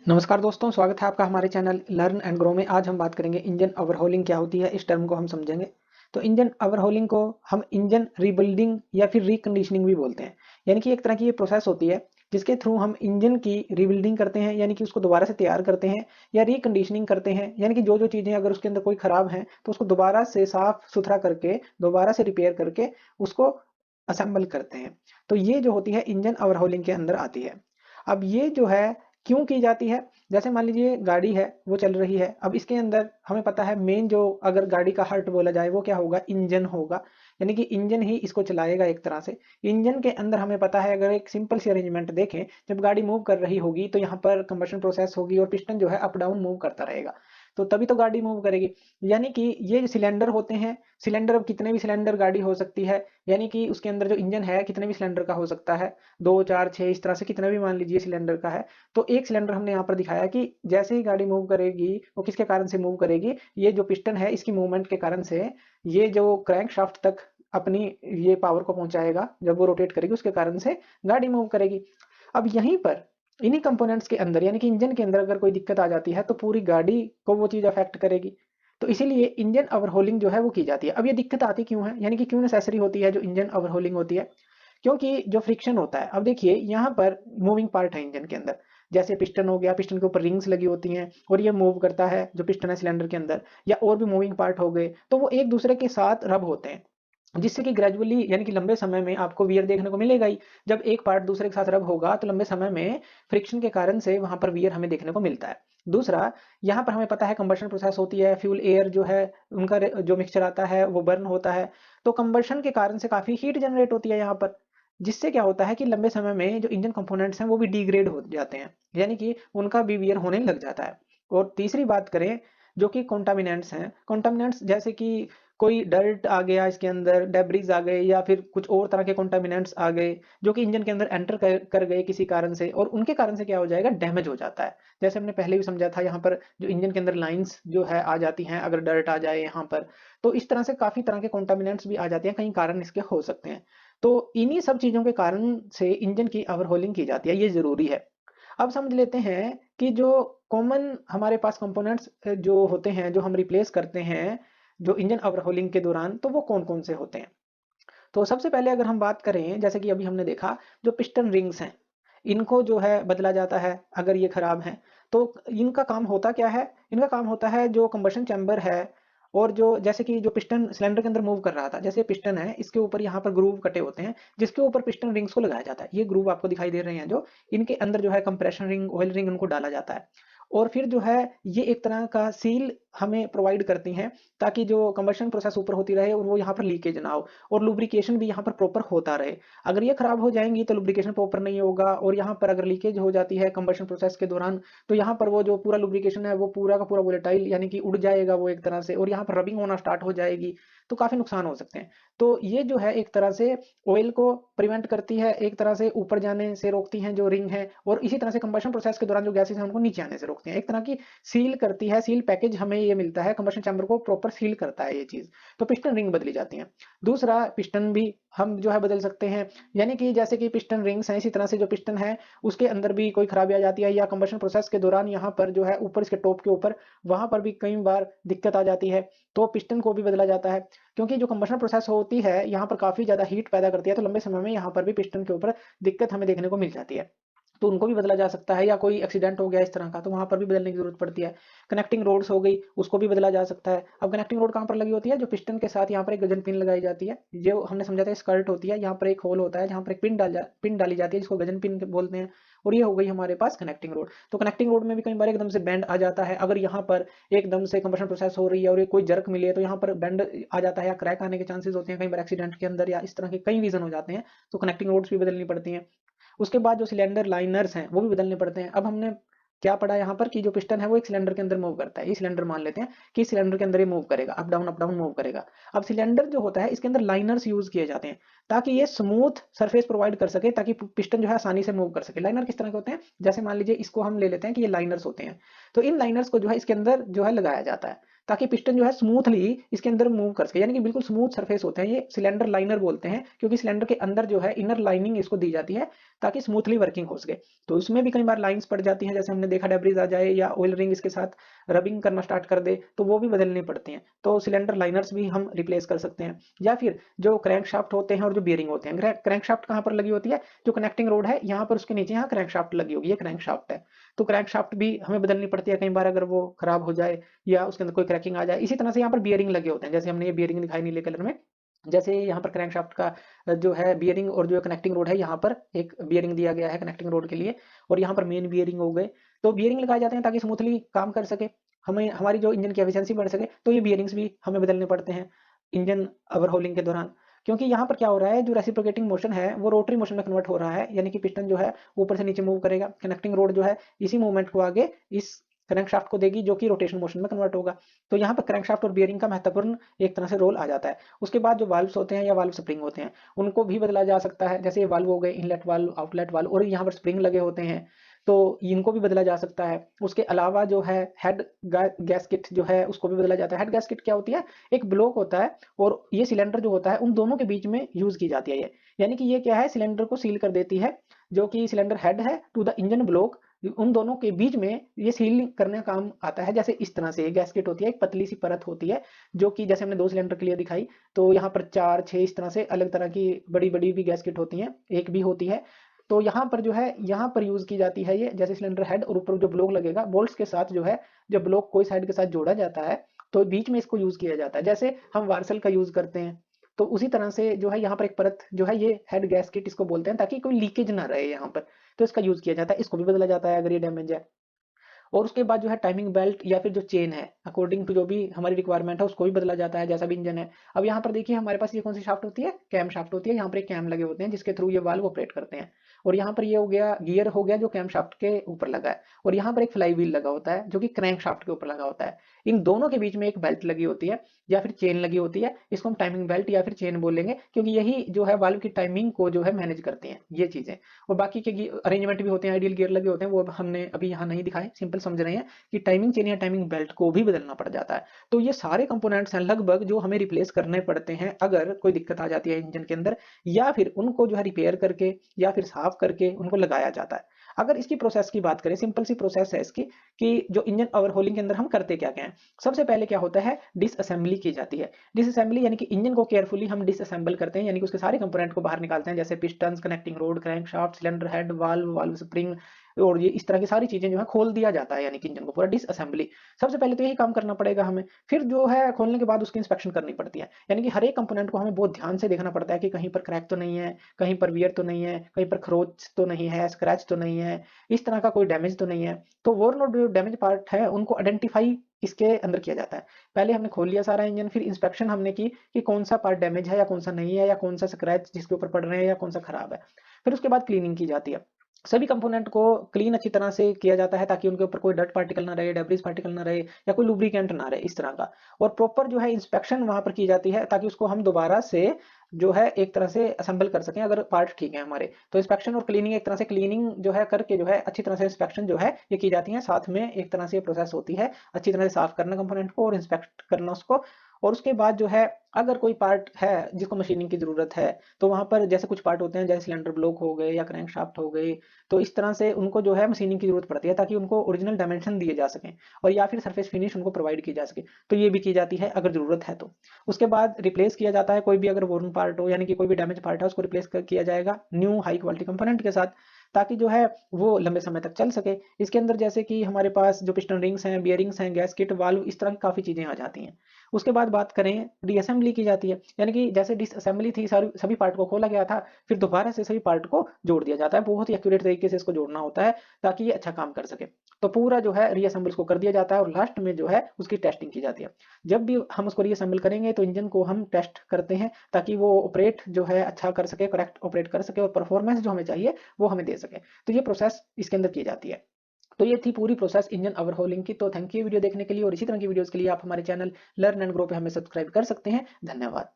नमस्कार दोस्तों, स्वागत है आपका हमारे चैनल लर्न एंड ग्रो में। आज हम बात करेंगे इंजन ओवरहॉलिंग क्या होती है, इस टर्म को हम समझेंगे। तो इंजन ओवरहॉलिंग को हम इंजन रीबिल्डिंग या फिर रिकंडीशनिंग भी बोलते हैं। यानी कि एक तरह की ये प्रोसेस होती है जिसके थ्रू हम इंजन की रीबिल्डिंग करते हैं, यानी कि उसको दोबारा से तैयार करते हैं, या रिकंडीशनिंग करते हैं, यानी कि जो जो चीज़ें अगर उसके अंदर कोई खराब हैं तो उसको दोबारा से साफ सुथरा करके दोबारा से रिपेयर करके उसको असेंबल करते हैं। तो ये जो होती है इंजन ओवरहॉलिंग के अंदर आती है। अब ये जो है क्यों की जाती है? जैसे मान लीजिए गाड़ी है, वो चल रही है। अब इसके अंदर हमें पता है मेन जो अगर गाड़ी का हार्ट बोला जाए वो क्या होगा? इंजन होगा। यानी कि इंजन ही इसको चलाएगा एक तरह से। इंजन के अंदर हमें पता है, अगर एक सिंपल सी अरेंजमेंट देखें, जब गाड़ी मूव कर रही होगी तो यहाँ पर कंबशन प्रोसेस होगी और पिस्टन जो है अप डाउन मूव करता रहेगा। तो तभी तो गाड़ी मूव करेगी। यानी कि ये जो सिलेंडर होते हैं, सिलेंडर अब कितने भी सिलेंडर गाड़ी हो सकती है। यानी कि उसके अंदर जो इंजन है कितने भी सिलेंडर का हो सकता है, 2, 4, 6 इस तरह से कितना भी मान लीजिए सिलेंडर का है। तो एक सिलेंडर हमने यहाँ पर दिखाया कि जैसे ही गाड़ी मूव करेगी वो किसके कारण से मूव करेगी? ये जो पिस्टन है इसकी मूवमेंट के कारण से ये जो क्रैंक शाफ्ट तक अपनी ये पावर को पहुंचाएगा, जब वो रोटेट करेगी उसके कारण से गाड़ी मूव करेगी। अब यहीं पर इन्हीं कंपोनेंट्स के अंदर यानी कि इंजन के अंदर अगर कोई दिक्कत आ जाती है तो पूरी गाड़ी को वो चीज़ अफेक्ट करेगी। तो इसीलिए इंजन ओवरहोलिंग जो है वो की जाती है। अब ये दिक्कत आती क्यों है, यानी कि क्यों नेसेसरी होती है जो इंजन ओवरहोलिंग होती है? क्योंकि जो फ्रिक्शन होता है, अब देखिए यहाँ पर मूविंग पार्ट है इंजन के अंदर। जैसे पिस्टन हो गया, पिस्टन के ऊपर रिंग्स लगी होती हैं और ये मूव करता है जो पिस्टन है सिलेंडर के अंदर, या और भी मूविंग पार्ट हो गए, तो वो एक दूसरे के साथ रब होते हैं, जिससे कि ग्रेजुअली यानी कि लंबे समय में आपको वियर देखने को मिलेगा ही। जब एक पार्ट दूसरे के साथ रब होगा तो लंबे समय में फ्रिक्शन के कारण से वहां पर वियर हमें देखने को मिलता है। दूसरा, यहाँ पर हमें पता है कंबशन प्रोसेस होती है, फ्यूल एयर जो है उनका जो मिक्सचर आता है वो बर्न होता है। तो कंबशन के कारण से काफी हीट जनरेट होती है यहाँ पर, जिससे क्या होता है कि लंबे समय में जो इंजन कंपोनेंट्स हैं वो भी डिग्रेड हो जाते हैं, यानी कि उनका भी वियर होने लग जाता है। और तीसरी बात करें जो कि कॉन्टामिनेंट्स हैं, कॉन्टामिनेंट्स जैसे कि कोई डर्ट आ गया इसके अंदर, डेब्रिज आ गए, या फिर कुछ और तरह के कॉन्टामिनेंट्स आ गए जो कि इंजन के अंदर एंटर कर गए किसी कारण से, और उनके कारण से क्या हो जाएगा? डैमेज हो जाता है। जैसे हमने पहले भी समझा था, यहाँ पर जो इंजन के अंदर लाइंस जो है आ जाती हैं अगर डर्ट आ जाए यहाँ पर। तो इस तरह से काफी तरह के कॉन्टामिनेंट्स भी आ जाते हैं, कई कारण इसके हो सकते हैं। तो इन्हीं सब चीजों के कारण से इंजन की ओवरहोलिंग की जाती है, ये जरूरी है। अब समझ लेते हैं कि जो कॉमन हमारे पास कंपोनेंट्स जो होते हैं, जो हम रिप्लेस करते हैं जो इंजन ओवरहॉलिंग के दौरान, तो वो कौन-कौन से होते हैं? तो सबसे पहले अगर हम बात करें, जैसे कि अभी हमने देखा, जो पिस्टन रिंग्स हैं, इनको जो है बदला जाता है अगर ये खराब हैं। तो इनका काम होता क्या है? इनका काम होता है जो कंबशन चैम्बर है, और जो जैसे कि जो पिस्टन सिलेंडर के अंदर मूव कर रहा था, जैसे पिस्टन है इसके ऊपर यहाँ पर ग्रूव कटे होते हैं जिसके ऊपर पिस्टन रिंग्स को लगाया जाता है। ये ग्रूव आपको दिखाई दे रहे हैं जो, इनके अंदर जो है कंप्रेशन रिंग, ऑयल रिंग उनको डाला जाता है। और फिर जो है ये एक तरह का सील हमें प्रोवाइड करती हैं, ताकि जो कंबशन प्रोसेस ऊपर होती रहे और वो यहाँ पर लीकेज ना हो, और लुब्रिकेशन भी यहाँ पर प्रॉपर होता रहे। अगर ये खराब हो जाएंगी तो लुब्रिकेशन प्रॉपर नहीं होगा, और यहाँ पर अगर लीकेज हो जाती है कंबशन प्रोसेस के दौरान, तो यहाँ पर वो जो पूरा लुब्रिकेशन है वो पूरा का पूरा वोलेटाइल यानी कि उड़ जाएगा वो एक तरह से, और यहाँ पर रबिंग होना स्टार्ट हो जाएगी। तो काफी नुकसान हो सकते हैं। तो ये जो है एक तरह से ऑयल को प्रिवेंट करती है, एक तरह से ऊपर जाने से रोकती हैं जो रिंग है, और इसी तरह से कंबशन प्रोसेस के दौरान जो गैसेस हैं उनको नीचे आने से रोकती हैं। एक तरह की सील करती है, सील पैकेज हमें ये मिलता है, कंबशन चैम्बर को प्रॉपर सील करता है ये चीज। तो पिस्टन रिंग बदली जाती है। दूसरा, पिस्टन भी हम जो है बदल सकते हैं, यानी कि जैसे कि पिस्टन रिंग्स हैं, इसी तरह से जो पिस्टन है उसके अंदर भी कोई खराबी आ जाती है, या कंबशन प्रोसेस के दौरान यहाँ पर जो है ऊपर इसके टॉप के ऊपर वहां पर भी कई बार दिक्कत आ जाती है, तो पिस्टन को भी बदला जाता है। क्योंकि जो कंबशन प्रोसेस होती है यहाँ पर काफी ज्यादा हीट पैदा करती है, तो लंबे समय में यहाँ पर भी पिस्टन के ऊपर दिक्कत हमें देखने को मिल जाती है। तो उनको भी बदला जा सकता है, या कोई एक्सीडेंट हो गया इस तरह का तो वहां पर भी बदलने की जरूरत पड़ती है। कनेक्टिंग रोड्स हो गई, उसको भी बदला जा सकता है। अब कनेक्टिंग रोड कहाँ पर लगी होती है? जो पिस्टन के साथ यहाँ पर एक गजन पिन लगाई जाती है, जो हमने समझा था स्कर्ट होती है, यहाँ पर एक होल होता है जहाँ पर एक पिन डाली जाती है जिसको गजन पिन बोलते हैं। और ये हो गई हमारे पास कनेक्टिंग रोड। तो कनेक्टिंग रोड में भी कई बार एकदम से बैंड आ जाता है, अगर यहाँ पर एकदम से कंबशन प्रोसेस हो रही है और ये कोई जर्क मिले तो यहाँ पर बैंड आ जाता है, या क्रैक आने के चांसेस होते हैं कई बार एक्सीडेंट के अंदर, या इस तरह के कई रीजन हो जाते हैं। तो कनेक्टिंग रोड्स भी बदलनी पड़ती हैं। उसके बाद जो सिलेंडर लाइनर्स हैं वो भी बदलने पड़ते हैं। अब हमने क्या पढ़ा यहाँ पर कि जो पिस्टन है वो एक सिलेंडर के अंदर मूव करता है, ये सिलेंडर मान लेते हैं कि सिलेंडर के अंदर ही मूव करेगा, अप डाउन मूव करेगा। अब सिलेंडर जो होता है इसके अंदर लाइनर्स यूज किए जाते हैं ताकि ये स्मूथ सरफेस प्रोवाइड कर सके, ताकि पिस्टन जो है आसानी से मूव कर सके। लाइनर किस तरह के होते हैं? जैसे मान लीजिए इसको हम ले लेते हैं कि ये लाइनर्स होते हैं, तो इन लाइनर्स को जो है इसके अंदर जो है लगाया जाता है, ताकि पिस्टन जो है स्मूथली इसके अंदर मूव कर सके, यानी कि बिल्कुल स्मूथ सरफेस होते हैं, ये सिलेंडर लाइनर बोलते हैं, क्योंकि सिलेंडर के अंदर जो है इनर लाइनिंग इसको दी जाती है ताकि स्मूथली वर्किंग हो सके। तो उसमें भी कई बार लाइंस पड़ जाती हैं, जैसे हमने देखा डेब्रिस आ जाए या ऑयल रिंग इसके साथ रबिंग करना स्टार्ट कर दे तो वो भी बदलनी पड़ती हैं, तो सिलेंडर लाइनर्स भी हम रिप्लेस कर सकते हैं। या फिर जो क्रैंक शाफ्ट होते हैं और जो बियरिंग होते हैं, क्रैंक शाफ्ट कहाँ पर लगी होती है, जो कनेक्टिंग रोड है यहाँ पर उसके नीचे यहाँ क्रैंक शाफ्ट लगी होगी, ये क्रैंक शाफ्ट है, तो क्रैंक शाफ्ट भी हमें बदलनी पड़ती है कई बार अगर वो खराब हो जाए या उसके अंदर कोई क्रैकिंग आ जाए। इसी तरह से यहाँ पर बियरिंग लगे होते हैं, जैसे हमने ये बियरिंग दिखाई नीले कलर में, जैसे यहाँ पर क्रैंक शाफ्ट का जो है बियरिंग और जो कनेक्टिंग रोड है यहाँ पर एक बियरिंग दिया गया है कनेक्टिंग रोड के लिए, और यहाँ पर मेन बियरिंग हो गए। तो बियरिंग लगाए जाते हैं ताकि स्मूथली काम कर सके, हमें हमारी जो इंजन की एफिशिएंसी बढ़ सके, तो ये बियरिंग्स भी हमें बदलने पड़ते हैं इंजन ओवरहॉलिंग के दौरान। क्योंकि यहाँ पर क्या हो रहा है, जो रेसिप्रोकेटिंग मोशन है वो रोटरी मोशन में कन्वर्ट हो रहा है, यानी कि पिस्टन जो है ऊपर से नीचे मूव करेगा, कनेक्टिंग रोड जो है इसी मूवमेंट को आगे इस क्रैंकशाफ्ट को देगी जो कि रोटेशन मोशन में कन्वर्ट होगा। तो यहाँ पर क्रैंकशाफ्ट और बियरिंग का महत्वपूर्ण एक तरह से रोल आ जाता है। उसके बाद जो वाल्व्स होते हैं या वाल्व स्प्रिंग होते हैं उनको भी बदला जा सकता है, जैसे ये वाल्व हो गए इनलेट वाल्व, आउटलेट वाल्व, और यहाँ पर स्प्रिंग लगे होते हैं तो इनको भी बदला जा सकता है। उसके अलावा जो है हेड गैस्केट जो है उसको भी बदला जाता है। हेड गैस्केट क्या होती है, एक ब्लॉक होता है और ये सिलेंडर जो होता है उन दोनों के बीच में यूज की जाती है ये, यानी कि ये क्या है, सिलेंडर को सील कर देती है, जो कि सिलेंडर हेड है टू द इंजन ब्लॉक, उन दोनों के बीच में ये सील करने का काम आता है। जैसे इस तरह से गैस्केट होती है, एक पतली सी परत होती है जो कि जैसे हमने 2 सिलेंडर के लिए दिखाई, तो यहाँ पर 4 6 इस तरह से अलग तरह की बड़ी बड़ी भी गैस्केट होती हैं, एक भी होती है। तो यहाँ पर जो है यहाँ पर यूज की जाती है ये, जैसे सिलेंडर हेड और ऊपर जो ब्लॉक लगेगा बोल्ट्स के साथ जो है, जब ब्लॉक कोई साइड के साथ जोड़ा जाता है तो बीच में इसको यूज किया जाता है, जैसे हम वार्सल का यूज करते हैं। तो उसी तरह से जो है यहाँ पर एक परत जो है ये हेड गैस्केट इसको बोलते हैं, ताकि कोई लीकेज ना रहे यहाँ पर, तो इसका यूज किया जाता है, इसको भी बदला जाता है अगर ये डैमेज है। और उसके बाद जो है टाइमिंग बेल्ट या फिर जो चेन है अकॉर्डिंग टू जो भी हमारी रिक्वायरमेंट है उसको भी बदला जाता है, जैसा भी इंजन है। अब यहाँ पर देखिए हमारे पास ये कौन सी शाफ्ट होती है, कैम शाफ्ट होती है, यहाँ पर एक कैम लगे होते हैं जिसके थ्रू ये वाल्व ऑपरेट करते हैं। और यहाँ पर ये हो गया गियर हो गया जो कैम शाफ्ट के ऊपर लगा है, और यहाँ पर एक फ्लाई व्हील लगा होता है जो कि क्रैंक शाफ्ट के ऊपर लगा होता है। इन दोनों के बीच में एक बेल्ट लगी होती है या फिर चेन लगी होती है, इसको हम टाइमिंग बेल्ट या फिर चेन बोलेंगे, क्योंकि यही जो है वाल्व की टाइमिंग को जो है मैनेज करती हैं ये चीजें। और बाकी के अरेंजमेंट भी होते हैं, आइडियल गियर लगे होते हैं, वो हमने अभी यहाँ नहीं दिखाए, सिंपल समझ रहे हैं कि टाइमिंग चेन या टाइमिंग बेल्ट को भी बदलना पड़ जाता है। तो ये सारे कंपोनेंट्स हैं लगभग जो हमें रिप्लेस करने पड़ते हैं अगर कोई दिक्कत आ जाती है इंजन के अंदर, या फिर उनको जो है रिपेयर करके या फिर साफ करके उनको लगाया जाता है। अगर इसकी प्रोसेस की बात करें, सिंपल सी प्रोसेस है इसकी कि जो इंजन ओवरहोलिंग के अंदर हम करते क्या क्या है। सबसे पहले क्या होता है, डिसअसेंबली की जाती है। डिसअसेंबली यानी कि इंजन को केयरफुली हम डिसअसेंबल करते हैं, यानी कि उसके सारे कंपोनेंट को बाहर निकालते हैं, जैसे piston, connecting road, crank shaft, cylinder head, valve, valve spring, और ये इस तरह की सारी चीजें जो है खोल दिया जाता है, यानी कि इंजन को पूरा डिसअसेंबली। सबसे पहले तो यही काम करना पड़ेगा हमें। फिर जो है खोलने के बाद उसकी इंस्पेक्शन करनी पड़ती है, यानी कि हर एक कंपोनेंट को हमें बहुत ध्यान से देखना पड़ता है कि कहीं पर क्रैक तो नहीं है, कहीं पर वियर तो नहीं है, कहीं पर खरोच तो नहीं है, स्क्रैच तो नहीं है, इस तरह का कोई डैमेज तो नहीं है। तो वोर्न और जो डैमेज पार्ट है उनको आइडेंटिफाई इसके अंदर किया जाता है। पहले हमने खोल लिया सारा इंजन, फिर इंस्पेक्शन हमने की कि कौन सा पार्ट डैमेज है या कौन सा नहीं है, या कौन सा स्क्रैच जिसके ऊपर पड़ रहे हैं या कौन सा खराब है। फिर उसके बाद क्लीनिंग की जाती है। सभी कंपोनेंट को क्लीन अच्छी तरह से किया जाता है ताकि उनके ऊपर कोई डर्ट पार्टिकल ना रहे, डेब्रिस पार्टिकल ना रहे, या कोई लुब्रिकेंट ना रहे इस तरह का। और प्रॉपर जो है इंस्पेक्शन वहां पर की जाती है ताकि उसको हम दोबारा से जो है एक तरह से असेंबल कर सकें अगर पार्ट ठीक है हमारे। तो इंस्पेक्शन और क्लीनिंग एक तरह से, क्लीनिंग जो है करके जो है अच्छी तरह से इंस्पेक्शन जो है ये की जाती है, साथ में एक तरह से ये प्रोसेस होती है अच्छी तरह से साफ करना कंपोनेंट को और इंस्पेक्ट करना उसको। और उसके बाद जो है अगर कोई पार्ट है जिसको मशीनिंग की जरूरत है, तो वहां पर जैसे कुछ पार्ट होते हैं जैसे सिलेंडर ब्लॉक हो गए या क्रैंक शाफ्ट हो गई, तो इस तरह से उनको जो है मशीनिंग की जरूरत पड़ती है ताकि उनको ओरिजिनल डायमेंशन दिए जा सकें, और या फिर सरफेस फिनिश उनको प्रोवाइड की जा सके। तो ये भी की जाती है अगर जरूरत है तो। उसके बाद रिप्लेस किया जाता है कोई भी अगर वोर्न पार्ट हो, यानी कि कोई भी डैमेज पार्ट है उसको रिप्लेस किया जाएगा न्यू हाई क्वालिटी कंपोनेंट के साथ, ताकि जो है वो लंबे समय तक चल सके। इसके अंदर जैसे कि हमारे पास जो पिस्टन रिंग्स हैं, बियरिंग्स हैं, गैस्केट, वाल्व, इस तरह की काफी चीजें आ जाती हैं। उसके बाद बात करें रीअसेंबली की जाती है, यानी कि जैसे डिसअसेंबली थी, सारी सभी पार्ट को खोला गया था, फिर दोबारा से सभी पार्ट को जोड़ दिया जाता है। बहुत ही एक्यूरेट तरीके से इसको जोड़ना होता है ताकि ये अच्छा काम कर सके। तो पूरा जो है रीअसेंबल को कर दिया जाता है और लास्ट में जो है उसकी टेस्टिंग की जाती है। जब भी हम उसको रीअसेंबल करेंगे तो इंजन को हम टेस्ट करते हैं ताकि वो ऑपरेट जो है अच्छा कर सके, करेक्ट ऑपरेट कर सके और परफॉर्मेंस जो हमें चाहिए वो हमें दे सके। तो ये प्रोसेस इसके अंदर की जाती है। तो ये थी पूरी प्रोसेस इंजन ओवरहॉलिंग की। तो थैंक यू वीडियो देखने के लिए, और इसी तरह की वीडियोस के लिए आप हमारे चैनल लर्न एंड ग्रो पे हमें सब्सक्राइब कर सकते हैं। धन्यवाद।